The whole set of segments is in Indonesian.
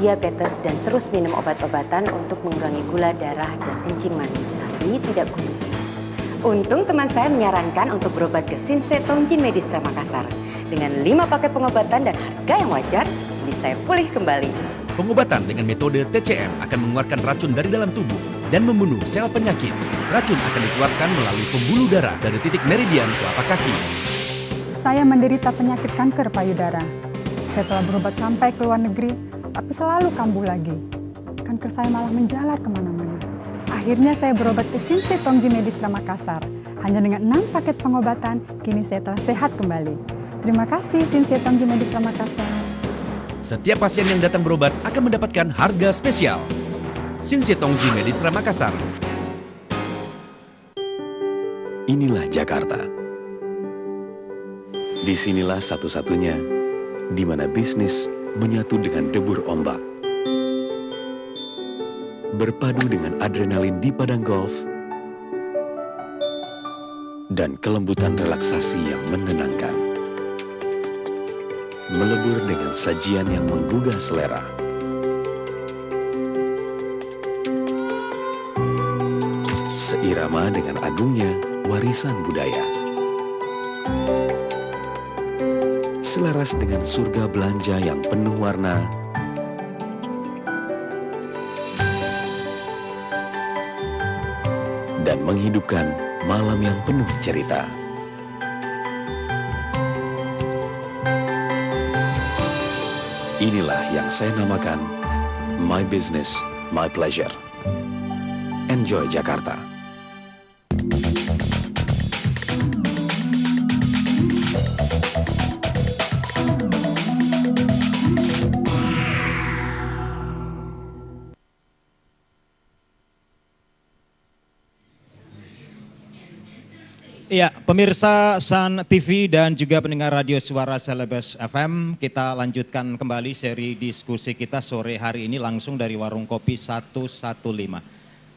diabetes dan terus minum obat-obatan untuk mengurangi gula darah dan kencing manis, tapi tidak kondusif. Untung teman saya menyarankan untuk berobat ke Sinsay Tongji Medistra Makassar. Dengan 5 paket pengobatan dan harga yang wajar, kini saya pulih kembali. Pengobatan dengan metode TCM akan mengeluarkan racun dari dalam tubuh dan membunuh sel penyakit. Racun akan dikeluarkan melalui pembuluh darah dari titik meridian telapak kaki. Saya menderita penyakit kanker payudara. Saya telah berobat sampai ke luar negeri, tapi selalu kambuh lagi. Kanker saya malah menjalar kemana-mana. Akhirnya saya berobat ke Sinsay Tongji Medistra Makassar. Hanya dengan 6 paket pengobatan, kini saya telah sehat kembali. Terima kasih Sinsay Tongji Medistra Makassar. Setiap pasien yang datang berobat akan mendapatkan harga spesial. Sinsay Tongji Medistra Makassar. Inilah Jakarta. Disinilah satu-satunya di mana bisnis menyatu dengan debur ombak. Berpadu dengan adrenalin di padang golf dan kelembutan relaksasi yang menenangkan. Melebur dengan sajian yang menggugah selera. Seirama dengan agungnya warisan budaya. Selaras dengan surga belanja yang penuh warna. Dan menghidupkan malam yang penuh cerita. Inilah yang saya namakan My Business, My Pleasure. Enjoy Jakarta. Iya, pemirsa Sun TV dan juga pendengar radio Suara Celebes FM, kita lanjutkan kembali seri diskusi kita sore hari ini langsung dari Warung Kopi 115.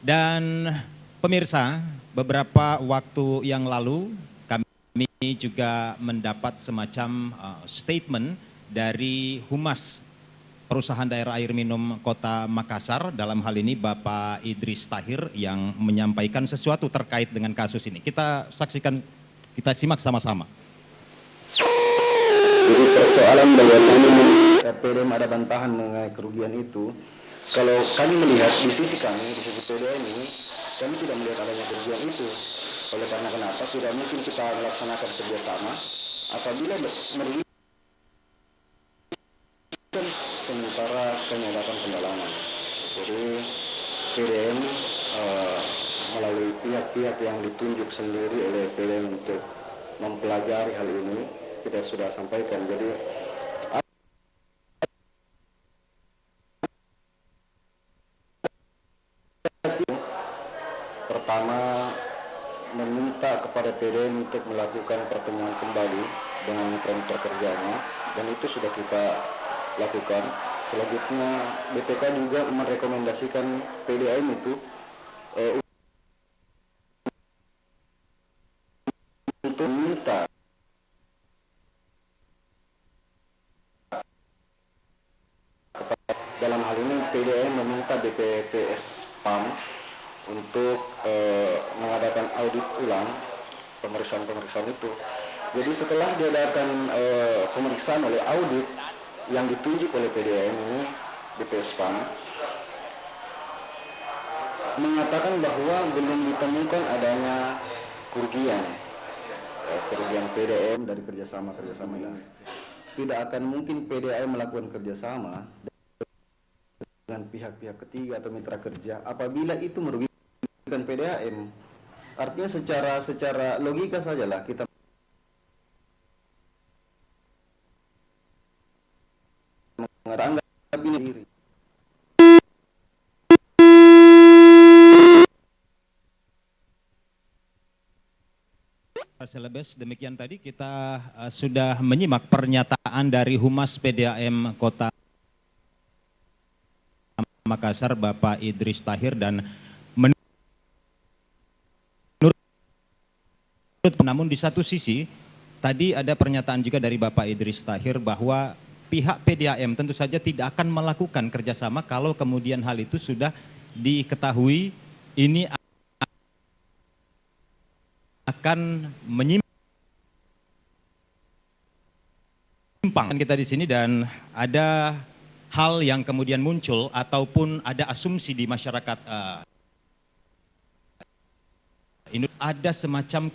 Dan pemirsa, beberapa waktu yang lalu kami juga mendapat semacam statement dari Humas Perusahaan Daerah Air Minum Kota Makassar, dalam hal ini Bapak Idris Tahir yang menyampaikan sesuatu terkait dengan kasus ini. Kita saksikan, kita simak sama-sama. Jadi persoalan bahwasanya PDM ada bantahan mengenai kerugian itu, kalau kami melihat di sisi kami, di sisi PDM ini, kami tidak melihat adanya kerugian itu. Oleh karena kenapa, tidak mungkin kita melaksanakan kerjasama apabila merugikan sementara penyadapan pendalaman. Jadi PDM melalui pihak-pihak yang ditunjuk sendiri oleh PDM untuk mempelajari hal ini, kita sudah sampaikan. Jadi pertama meminta kepada PDM untuk melakukan pertemuan kembali dengan mitra kerjanya, dan itu sudah kita lakukan. Selanjutnya BPK juga merekomendasikan PDAM itu untuk meminta dalam hal ini PDAM meminta BPPS PAM untuk mengadakan audit ulang pemeriksaan itu. Jadi setelah diadakan pemeriksaan oleh audit yang ditunjuk oleh PDAM ini, BPS PAM mengatakan bahwa belum ditemukan adanya kerugian PDAM dari kerjasama ini. Tidak akan mungkin PDAM melakukan kerjasama dengan pihak-pihak ketiga atau mitra kerja apabila itu merugikan PDAM. Artinya secara logika sajalah kita menganggap ini diri. Celebes, demikian tadi kita sudah menyimak pernyataan dari Humas PDAM Kota Makassar, Bapak Idris Tahir, dan namun di satu sisi tadi ada pernyataan juga dari Bapak Idris Tahir bahwa pihak PDAM tentu saja tidak akan melakukan kerjasama kalau kemudian hal itu sudah diketahui ini akan menyimpang kita di sini, dan ada hal yang kemudian muncul ataupun ada asumsi di masyarakat ini ada semacam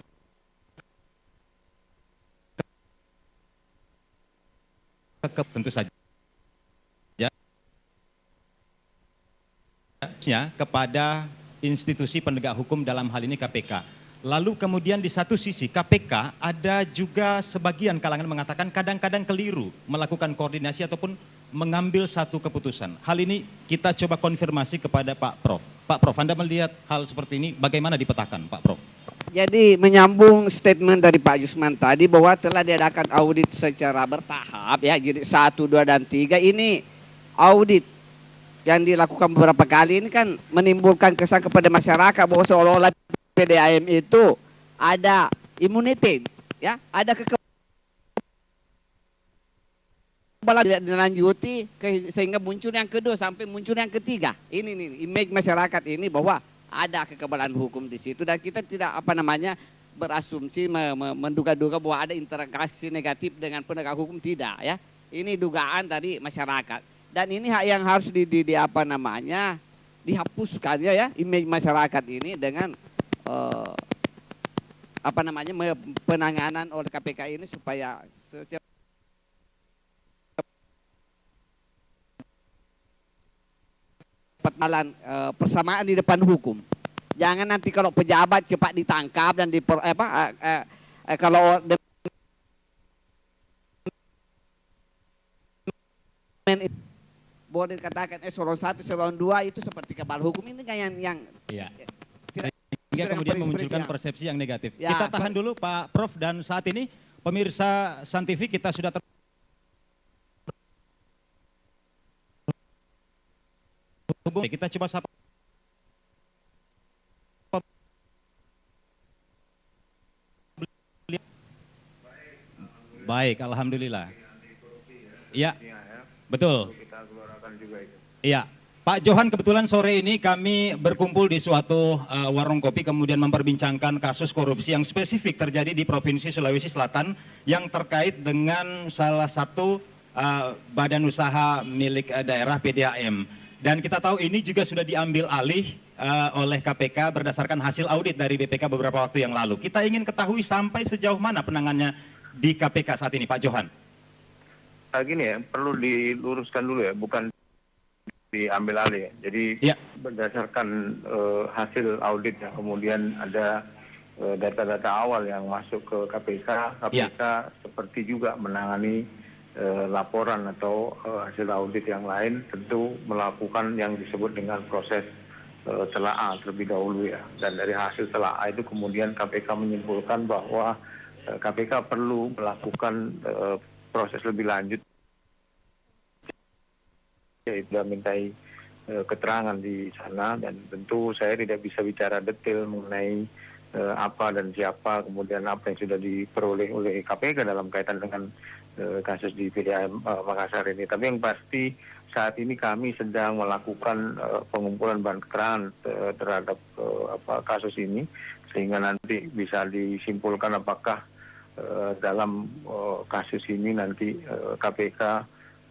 tentu saja kepada institusi penegak hukum, dalam hal ini KPK. Lalu kemudian di satu sisi KPK ada juga sebagian kalangan mengatakan kadang-kadang keliru melakukan koordinasi ataupun mengambil satu keputusan. Hal ini kita coba konfirmasi kepada Pak Prof. Pak Prof, Anda melihat hal seperti ini bagaimana dipetakan, Pak Prof? Jadi menyambung statement dari Pak Jusman tadi bahwa telah diadakan audit secara bertahap ya, jadi 1, 2, dan 3 ini audit yang dilakukan beberapa kali ini kan menimbulkan kesan kepada masyarakat bahwa seolah-olah PDAM itu ada imuniti ya, ada kekebalan tidak dilanjuti sehingga muncul yang kedua sampai muncul yang ketiga. Ini nih image masyarakat ini bahwa ada kekebalan hukum di situ, dan kita tidak berasumsi menduga-duga bahwa ada interaksi negatif dengan penegak hukum, tidak ya. Ini dugaan dari masyarakat, dan ini hak yang harus dihapuskan ya image masyarakat ini dengan penanganan oleh KPK ini supaya persamaan di depan hukum. Jangan nanti kalau pejabat cepat ditangkap dan kalau boleh dikatakan eselon 1, eselon 2 itu seperti kebal hukum, ini kan yang iya. Sehingga kemudian memunculkan persepsi yang negatif. Ya, kita tahan dulu Pak Prof, dan saat ini pemirsa Sun TV kita sudah kita coba sapa. Baik, alhamdulillah. Iya, betul. Iya, Pak Johan, kebetulan sore ini kami berkumpul di suatu warung kopi kemudian memperbincangkan kasus korupsi yang spesifik terjadi di Provinsi Sulawesi Selatan yang terkait dengan salah satu badan usaha milik daerah PDAM. Dan kita tahu ini juga sudah diambil alih oleh KPK berdasarkan hasil audit dari BPK beberapa waktu yang lalu. Kita ingin ketahui sampai sejauh mana penanganannya di KPK saat ini, Pak Johan. Gini ya, perlu diluruskan dulu ya, bukan diambil alih. Jadi ya, berdasarkan hasil audit ya, kemudian ada data-data awal yang masuk ke KPK. KPK ya, seperti juga menangani laporan atau hasil audit yang lain, tentu melakukan yang disebut dengan proses telaah terlebih dahulu ya. Dan dari hasil telaah itu kemudian KPK menyimpulkan bahwa KPK perlu melakukan proses lebih lanjut, yaitu mintai keterangan di sana, dan tentu saya tidak bisa bicara detail mengenai apa dan siapa, kemudian apa yang sudah diperoleh oleh KPK dalam kaitan dengan kasus di PDAM Makassar ini. Tapi yang pasti saat ini kami sedang melakukan pengumpulan bahan keterangan terhadap kasus ini, sehingga nanti bisa disimpulkan apakah dalam kasus ini nanti KPK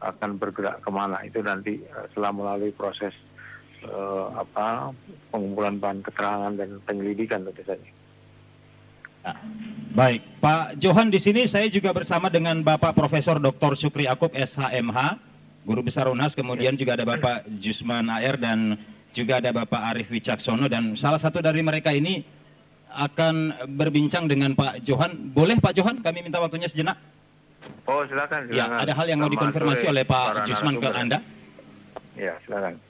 akan bergerak kemana. Itu nanti setelah melalui proses pengumpulan bahan keterangan dan penyelidikan tentu saja. Nah, baik, Pak Johan, di sini saya juga bersama dengan Bapak Profesor Dr. Sukri Akub SHMH, Guru Besar UNAS, kemudian juga ada Bapak Jusman AR dan juga ada Bapak Arif Wicaksono, dan salah satu dari mereka ini akan berbincang dengan Pak Johan. Boleh Pak Johan, kami minta waktunya sejenak? Oh, silakan. Ya, ada hal yang mau dikonfirmasi oleh Pak Jusman ke Anda. Ya, silakan.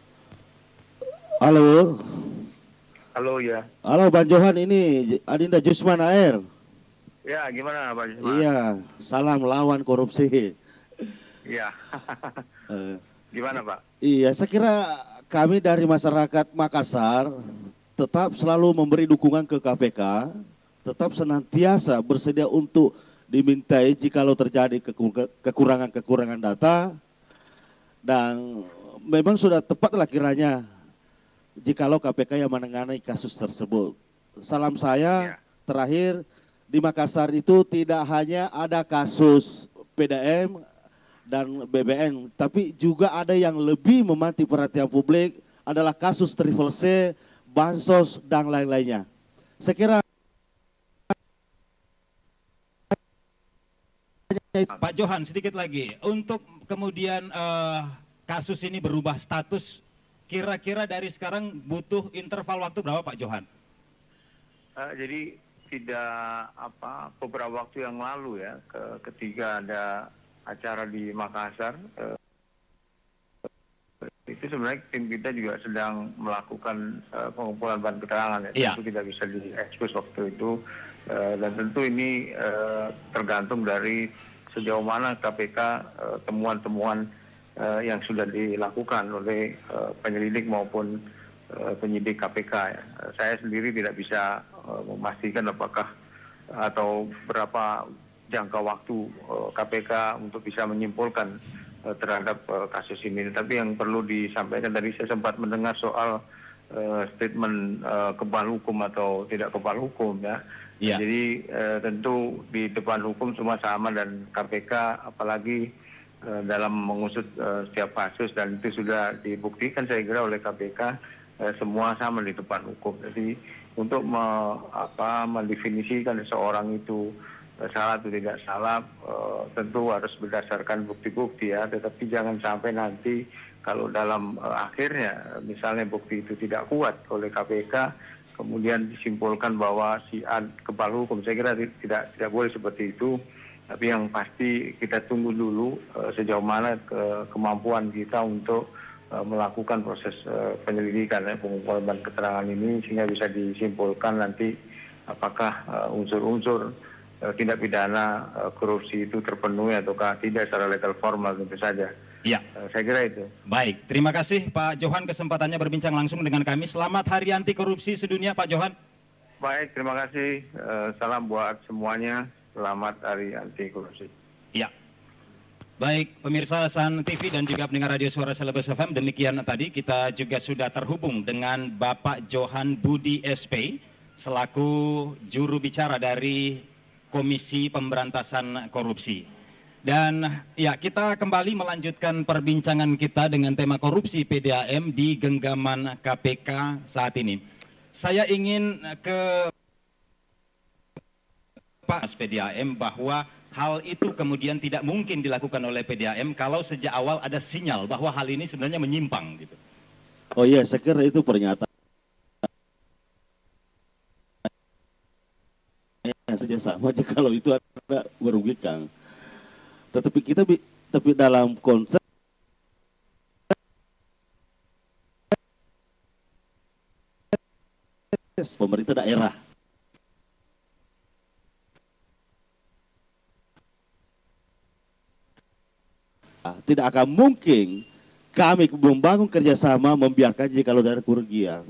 Halo. Halo ya. Halo Bang Johan, ini Adinda Jusman AR. Ya, gimana Pak Jusman? Iya, salam lawan korupsi. Iya. Gimana Pak? Iya, saya kira kami dari masyarakat Makassar tetap selalu memberi dukungan ke KPK, tetap senantiasa bersedia untuk dimintai jikalau terjadi kekurangan-kekurangan data, dan memang sudah tepatlah kiranya jikalau KPK yang menangani kasus tersebut. Salam saya terakhir, di Makassar itu tidak hanya ada kasus PDM dan BBN, tapi juga ada yang lebih memanti perhatian publik adalah kasus Triple C, bansos, dan lain-lainnya. Saya kira Pak Johan, sedikit lagi, untuk kemudian kasus ini berubah status, kira-kira dari sekarang butuh interval waktu berapa Pak Johan? Jadi tidak beberapa waktu yang lalu ya, ketika ada acara di Makassar, itu sebenarnya tim kita juga sedang melakukan pengumpulan bahan keterangan ya. Tentu tidak bisa diekspos waktu itu, dan tentu ini tergantung dari sejauh mana KPK temuan-temuan yang sudah dilakukan oleh penyelidik maupun penyidik KPK ya. Saya sendiri tidak bisa memastikan apakah atau berapa jangka waktu KPK untuk bisa menyimpulkan terhadap kasus ini. Tapi yang perlu disampaikan, tadi saya sempat mendengar soal statement kebal hukum atau tidak kebal hukum ya. Jadi tentu di depan hukum semua sama, dan KPK apalagi dalam mengusut setiap kasus, dan itu sudah dibuktikan saya kira oleh KPK, semua sama di depan hukum. Jadi untuk mendefinisikan seseorang itu salah atau tidak salah tentu harus berdasarkan bukti-bukti ya, tetapi jangan sampai nanti kalau dalam akhirnya misalnya bukti itu tidak kuat oleh KPK, kemudian disimpulkan bahwa si A kebal hukum. Saya kira tidak boleh seperti itu. Tapi yang pasti kita tunggu dulu sejauh mana kemampuan kita untuk melakukan proses penyelidikan pengumpulan bahan keterangan ini, sehingga bisa disimpulkan nanti apakah unsur-unsur tindak pidana korupsi itu terpenuhi ataukah tidak secara legal formal, tentu saja. Ya, saya kira itu. Baik, terima kasih Pak Johan kesempatannya berbincang langsung dengan kami. Selamat Hari Anti Korupsi Sedunia Pak Johan. Baik, terima kasih. Salam buat semuanya. Selamat Hari Anti Korupsi. Ya. Baik, pemirsa San TV dan juga pendengar Radio Suara Celebes FM, demikian tadi kita juga sudah terhubung dengan Bapak Johan Budi SP selaku juru bicara dari Komisi Pemberantasan Korupsi. Dan ya, kita kembali melanjutkan perbincangan kita dengan tema korupsi PDAM di genggaman KPK saat ini. Saya ingin ke Pak PDAM bahwa hal itu kemudian tidak mungkin dilakukan oleh PDAM kalau sejak awal ada sinyal bahwa hal ini sebenarnya menyimpang gitu. Oh iya, saya kira itu pernyataan saja sama aja kalau itu ada merugikan. Tetapi tapi dalam konsep pemerintah daerah, tidak akan mungkin kami membangun kerjasama membiarkan jika ada kerugian.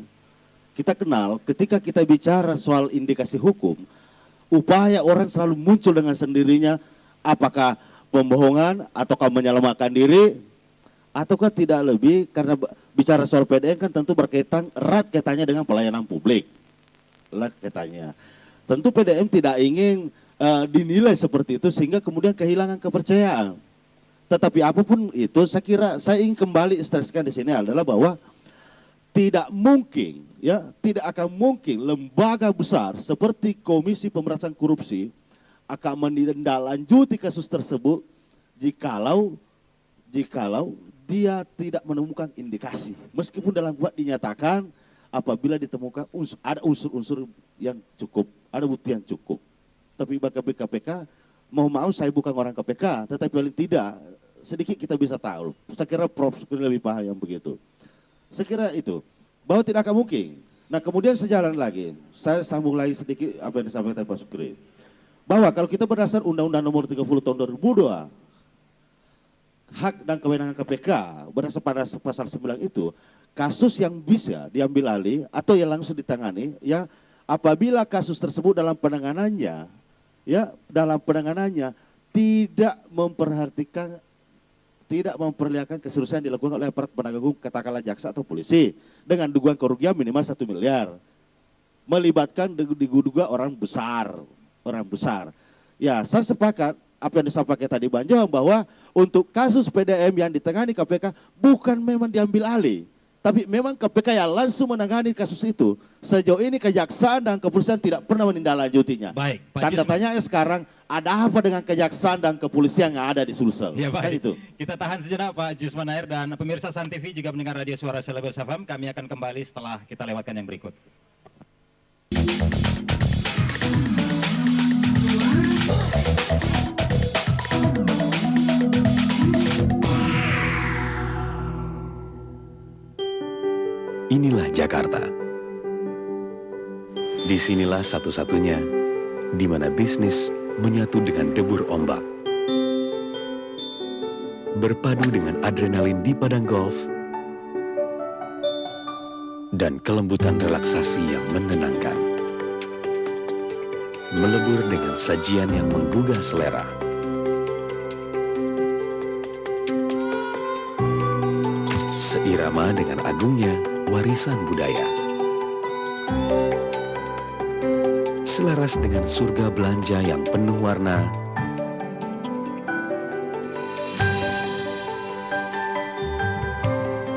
Kita kenal ketika kita bicara soal indikasi hukum, upaya orang selalu muncul dengan sendirinya, apakah pembohongan ataukah menyelamatkan diri, ataukah tidak lebih, karena bicara soal PDN kan tentu berkaitan erat kaitannya dengan pelayanan publik. Erat kaitannya. Tentu PDM tidak ingin dinilai seperti itu sehingga kemudian kehilangan kepercayaan. Tetapi apapun itu, saya kira saya ingin kembali stresskan di sini adalah bahwa tidak mungkin, ya, tidak akan mungkin lembaga besar seperti Komisi Pemberantasan Korupsi akan menindaklanjuti kasus tersebut jikalau dia tidak menemukan indikasi. Meskipun dalam buat dinyatakan apabila ditemukan ada unsur-unsur yang cukup, ada bukti yang cukup. Tapi bagi KPK, mau saya bukan orang KPK, tetapi paling tidak sedikit kita bisa tahu. Saya kira Prof. Sukri lebih paham yang begitu. Saya kira itu, bahwa tidak akan mungkin. Nah kemudian sejalan lagi, saya sambung lagi sedikit apa yang disampaikan Pak Sukri. Bahwa kalau kita berdasar Undang-Undang Nomor 30 Tahun 2002, hak dan kewenangan KPK berdasar pada pasal 9 itu, kasus yang bisa diambil alih atau yang langsung ditangani, ya apabila kasus tersebut dalam penanganannya, ya dalam penanganannya tidak memperlihatkan keseriusan dilakukan oleh aparat penegak hukum, katakanlah jaksa atau polisi, dengan dugaan kerugian minimal 1 miliar, melibatkan diduga orang besar. Ya, saya sepakat apa yang disampaikan tadi Bang Joang bahwa untuk kasus PDM yang ditangani KPK bukan memang diambil alih, tapi memang KPK yang langsung menangani kasus itu. Sejauh ini kejaksaan dan kepolisian tidak pernah menindaklanjutinya. Baik, Pak Tanda tanyanya sekarang, ada apa dengan kejaksaan dan kepolisian yang ada di Sulsel? Ya, baik. Kan itu. Kita tahan sejenak Pak Jusmanair, dan pemirsa Sun TV juga mendengar radio Suara Selebes FM. Kami akan kembali setelah kita lewatkan yang berikut. Inilah Jakarta. Disinilah satu-satunya di mana bisnis menyatu dengan debur ombak. Berpadu dengan adrenalin di padang golf dan kelembutan relaksasi yang menenangkan. Melebur dengan sajian yang menggugah selera. Seirama dengan agungnya warisan budaya. Selaras dengan surga belanja yang penuh warna.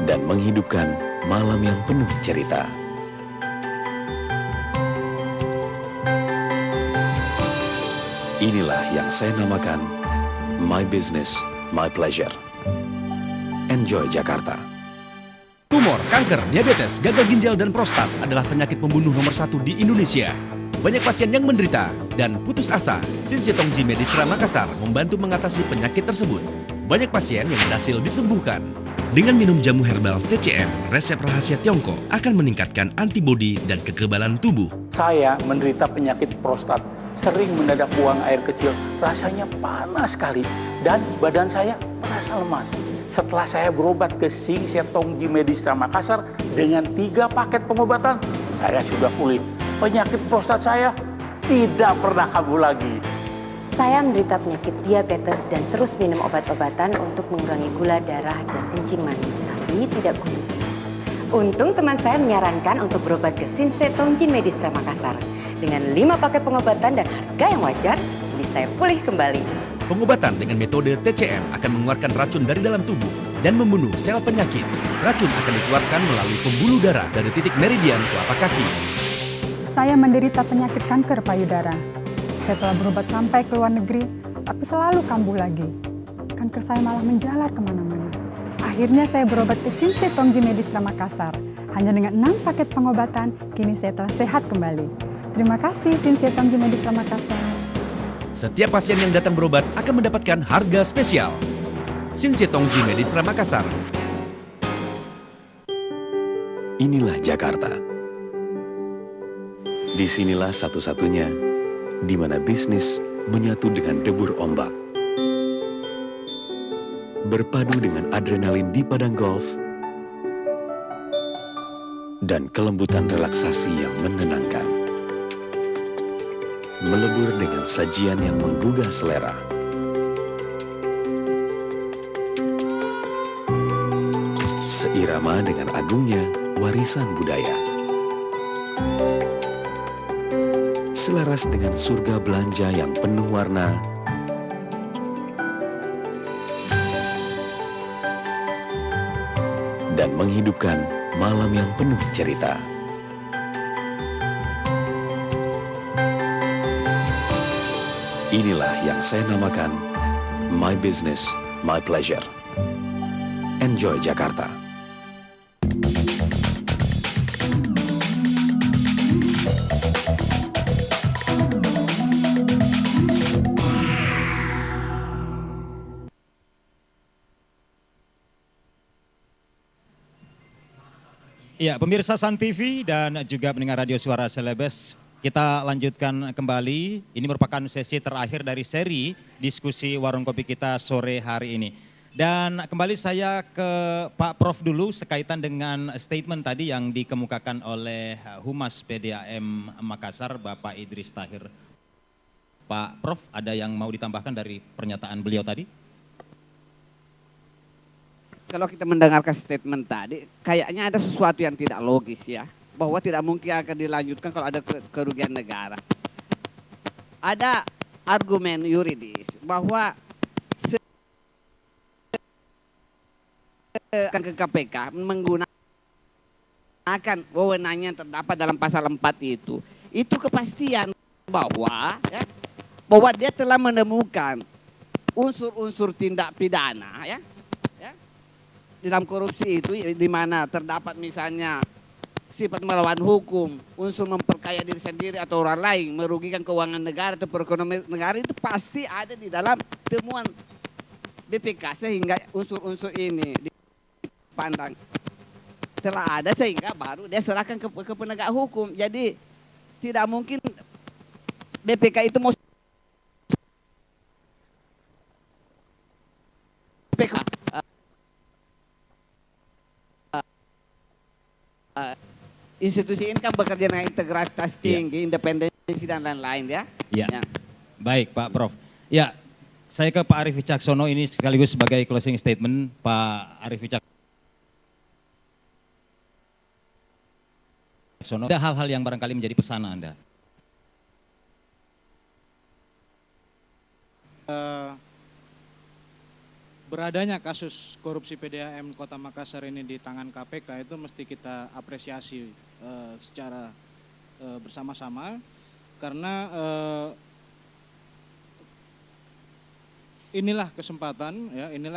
Dan menghidupkan malam yang penuh cerita. Inilah yang saya namakan My Business, My Pleasure. Enjoy Jakarta. Tumor, kanker, diabetes, gagal ginjal, dan prostat adalah penyakit pembunuh nomor 1 di Indonesia. Banyak pasien yang menderita dan putus asa. Sinsye Tongji Medistra Makassar membantu mengatasi penyakit tersebut. Banyak pasien yang berhasil disembuhkan. Dengan minum jamu herbal TCM, resep rahasia Tiongkok akan meningkatkan antibodi dan kekebalan tubuh. Saya menderita penyakit prostat, sering mendadak buang air kecil, rasanya panas sekali, dan badan saya merasa lemas. Setelah saya berobat ke Sinsye Tongji Medistra Makassar dengan 3 paket pengobatan, saya sudah pulih. Penyakit prostat saya tidak pernah kambuh lagi. Saya menderita penyakit diabetes dan terus minum obat-obatan untuk mengurangi gula darah dan kencing manis, tapi tidak kondusif. Untung teman saya menyarankan untuk berobat ke Sinsye Tongji Medistra Makassar. Dengan 5 paket pengobatan dan harga yang wajar, jadi saya pulih kembali. Pengobatan dengan metode TCM akan mengeluarkan racun dari dalam tubuh dan membunuh sel penyakit. Racun akan dikeluarkan melalui pembuluh darah dari titik meridian telapak kaki. Saya menderita penyakit kanker payudara. Saya telah berobat sampai ke luar negeri, tapi selalu kambuh lagi. Kanker saya malah menjalar kemana-mana. Akhirnya saya berobat ke Sinsye Tongji Medistra Makassar. Hanya dengan 6 paket pengobatan, kini saya telah sehat kembali. Terima kasih Sinsye Tongji Medistra Makassar. Setiap pasien yang datang berobat akan mendapatkan harga spesial. Sinsye Tongji Medistra Makassar. Inilah Jakarta. Disinilah satu-satunya di mana bisnis menyatu dengan debur ombak. Berpadu dengan adrenalin di padang golf dan kelembutan relaksasi yang menenangkan. Melebur dengan sajian yang menggugah selera. Seirama dengan agungnya warisan budaya. Selaras dengan surga belanja yang penuh warna. Dan menghidupkan malam yang penuh cerita. Inilah yang saya namakan My Business, My Pleasure. Enjoy Jakarta. Ya, pemirsa Sun TV dan juga pendengar radio Suara Selebes, kita lanjutkan kembali. Ini merupakan sesi terakhir dari seri diskusi warung kopi kita sore hari ini. Dan kembali saya ke Pak Prof dulu sekaitan dengan statement tadi yang dikemukakan oleh Humas PDAM Makassar, Bapak Idris Tahir. Pak Prof, ada yang mau ditambahkan dari pernyataan beliau tadi? Kalau kita mendengarkan statement tadi, kayaknya ada sesuatu yang tidak logis ya. Bahwa tidak mungkin akan dilanjutkan kalau ada kerugian negara. Ada argumen yuridis bahwa ke KPK menggunakan wewenangnya yang terdapat dalam pasal 4 itu kepastian bahwa dia telah menemukan unsur-unsur tindak pidana ya dalam korupsi itu, di mana terdapat misalnya sifat melawan hukum, unsur memperkaya diri sendiri atau orang lain, merugikan keuangan negara atau perekonomian negara, itu pasti ada di dalam temuan BPK, sehingga unsur-unsur ini dipandang telah ada sehingga baru dia serahkan ke penegak hukum. Jadi tidak mungkin BPK itu mau BPK institusi ini kan bekerja dengan integritas tinggi, independensi dan lain-lain ya. Ya. Baik Pak Prof. Ya, saya ke Pak Arief Wicaksono ini sekaligus sebagai closing statement. Pak Arief Wicaksono, ada hal-hal yang barangkali menjadi pesan Anda? Beradanya kasus korupsi PDAM Kota Makassar ini di tangan KPK itu mesti kita apresiasi secara bersama-sama, karena inilah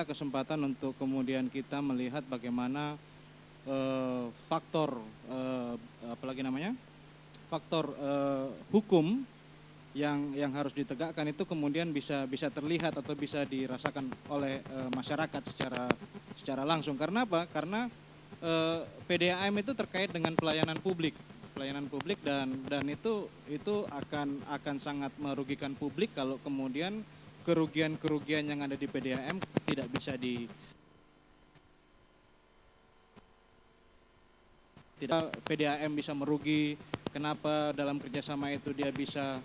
kesempatan untuk kemudian kita melihat bagaimana faktor hukum yang harus ditegakkan itu kemudian bisa terlihat atau bisa dirasakan oleh masyarakat secara langsung. Karena apa? Karena PDAM itu terkait dengan pelayanan publik dan itu akan sangat merugikan publik kalau kemudian kerugian yang ada di PDAM tidak bisa PDAM bisa merugi. Kenapa dalam kerjasama itu dia bisa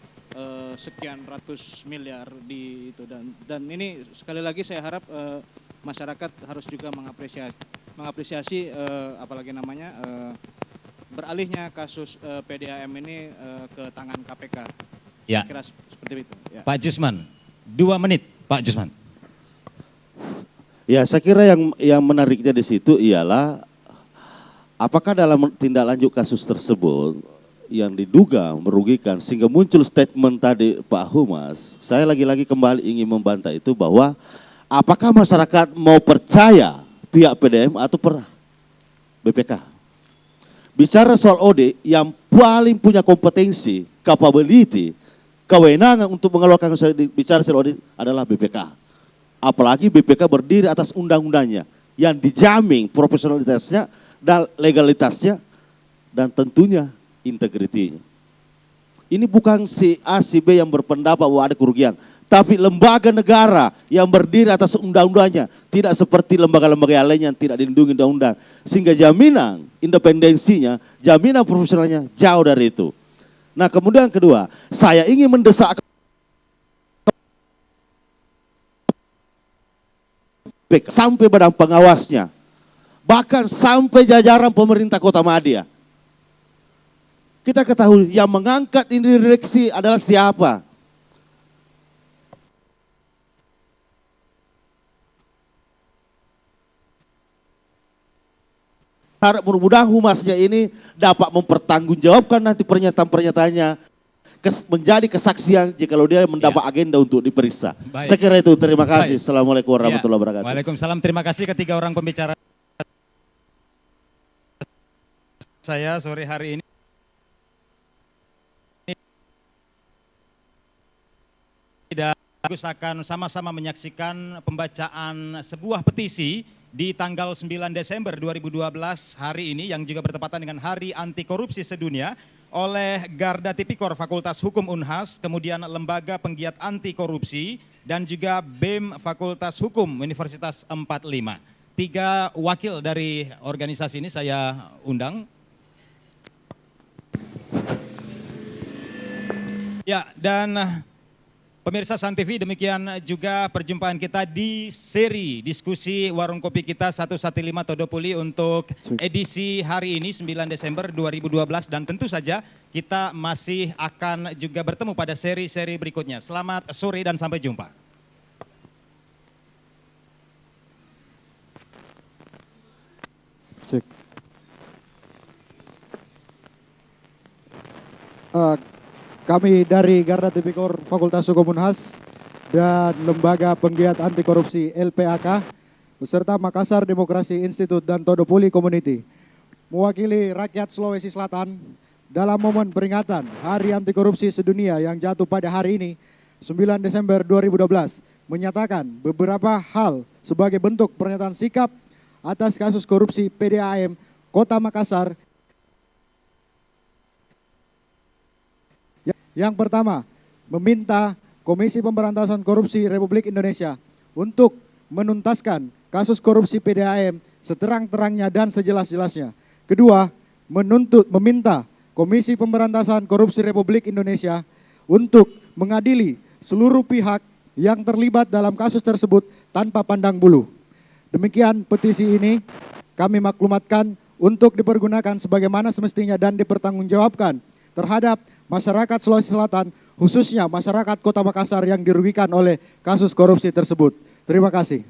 sekian ratus miliar di itu, dan ini sekali lagi saya harap masyarakat harus juga mengapresiasi beralihnya kasus PDAM ini ke tangan KPK. Ya. Kira seperti itu. Ya. Pak Jusman, 2 menit Pak Jusman. Ya, saya kira yang menariknya di situ ialah apakah dalam tindak lanjut kasus tersebut yang diduga merugikan sehingga muncul statement tadi Pak Humas, saya lagi-lagi kembali ingin membantah itu bahwa apakah masyarakat mau percaya pihak PDAM atau BPK. Bicara soal OD, yang paling punya kompetensi, capability, kewenangan untuk mengeluarkan bicara soal OD adalah BPK. Apalagi BPK berdiri atas undang-undangnya yang dijamin profesionalitasnya dan legalitasnya dan tentunya integritinya. Ini bukan si A, si B yang berpendapat bahwa ada kerugian, tapi lembaga negara yang berdiri atas undang-undangnya, tidak seperti lembaga-lembaga yang lain yang tidak dilindungi undang-undang, sehingga jaminan independensinya, jaminan profesionalnya jauh dari itu. Nah, kemudian kedua, saya ingin mendesak sampai badan pengawasnya, bahkan sampai jajaran pemerintah Kota Madia. Kita ketahui yang mengangkat ini direksi adalah siapa? Harap mudah-mudahan humasnya ini dapat mempertanggungjawabkan nanti pernyataan-pernyataannya menjadi kesaksian jikalau dia mendapat agenda untuk diperiksa. Baik. Saya kira itu. Terima kasih. Baik. Assalamualaikum warahmatullahi wabarakatuh. Waalaikumsalam. Terima kasih ketiga orang pembicara saya sore hari ini. Dan Agus akan sama-sama menyaksikan pembacaan sebuah petisi di tanggal 9 Desember 2012 hari ini yang juga bertepatan dengan Hari Anti Korupsi Sedunia oleh Garda Tipikor Fakultas Hukum Unhas, kemudian Lembaga Penggiat Anti Korupsi dan juga BEM Fakultas Hukum Universitas 45. 3 wakil dari organisasi ini saya undang. Ya, dan Pemirsa Sun TV, demikian juga perjumpaan kita di seri diskusi Warung Kopi kita 115 Todopuli untuk edisi hari ini 9 Desember 2012 dan tentu saja kita masih akan juga bertemu pada seri-seri berikutnya. Selamat sore dan sampai jumpa. Kami dari Garda Tipikor Fakultas Hukum Unhas dan Lembaga Penggiat Anti Korupsi LPAK beserta Makassar Demokrasi Institute dan Todopuli Community mewakili rakyat Sulawesi Selatan dalam momen peringatan Hari Anti Korupsi Sedunia yang jatuh pada hari ini 9 Desember 2012 menyatakan beberapa hal sebagai bentuk pernyataan sikap atas kasus korupsi PDAM Kota Makassar. Yang pertama, meminta Komisi Pemberantasan Korupsi Republik Indonesia untuk menuntaskan kasus korupsi PDAM seterang-terangnya dan sejelas-jelasnya. Kedua, meminta Komisi Pemberantasan Korupsi Republik Indonesia untuk mengadili seluruh pihak yang terlibat dalam kasus tersebut tanpa pandang bulu. Demikian petisi ini kami maklumatkan untuk dipergunakan sebagaimana semestinya dan dipertanggungjawabkan terhadap masyarakat Sulawesi Selatan, khususnya masyarakat Kota Makassar yang dirugikan oleh kasus korupsi tersebut. Terima kasih.